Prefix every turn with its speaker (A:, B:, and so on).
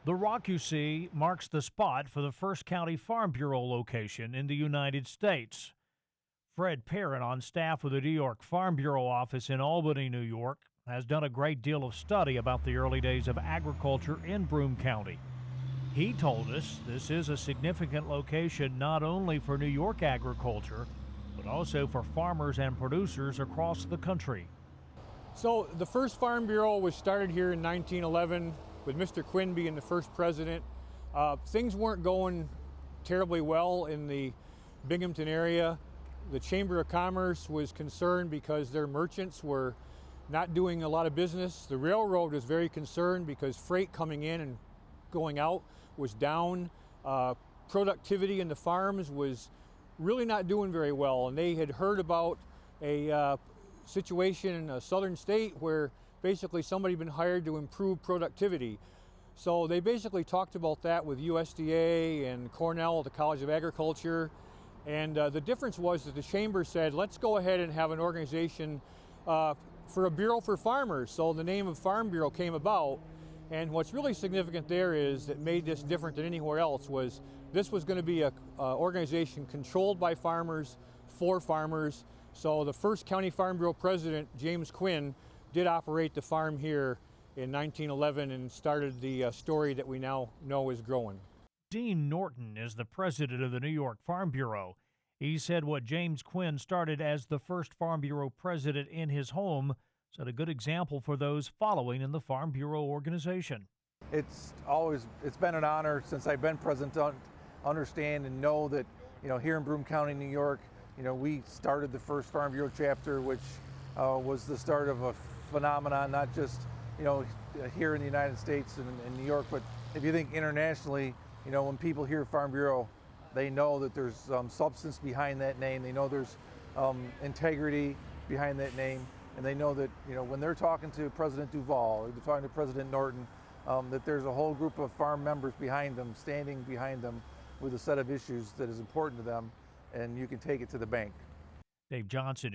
A: The rock you see marks the spot for the first county farm bureau location in the United States. Fred Perrin, on staff with the New York Farm Bureau office in Albany, New York, has done a great deal of study about the early days of agriculture in Broome County. He told us this is a significant location not only for New York agriculture, but also for farmers and producers across the country.
B: So the first Farm Bureau was started here in 1911 with Mr. Quinn being the first president. Things weren't going terribly well in the Binghamton area. The Chamber of Commerce was concerned because their merchants were not doing a lot of business. The railroad was very concerned because freight coming in and going out was down. Productivity in the farms was really not doing very well, and they had heard about a situation in a southern state where basically somebody had been hired to improve productivity. So they basically talked about that with USDA and Cornell, the College of Agriculture. And the difference was that the chamber said, let's go ahead and have an organization for a bureau for farmers. So the name of Farm Bureau came about. And what's really significant there is that made this different than anywhere else was this was going to be an organization controlled by farmers, for farmers. So the first County Farm Bureau president, James Quinn, did operate the farm here in 1911 and started the story that we now know is growing.
A: Dean Norton is the president of the New York Farm Bureau. He said what James Quinn started as the first Farm Bureau president in his home set a good example for those following in the Farm Bureau organization.
C: It's been an honor since I've been president to understand and know that, here in Broome County, New York, we started the first Farm Bureau chapter, which was the start of a phenomenon, not just, here in the United States and in New York, but if you think internationally, when people hear Farm Bureau, they know that there's substance behind that name. They know there's integrity behind that name. And they know that, when they're talking to President Duval or they're talking to President Norton, that there's a whole group of farm members behind them, standing behind them with a set of issues that is important to them, and you can take it to the bank.
A: Dave Johnson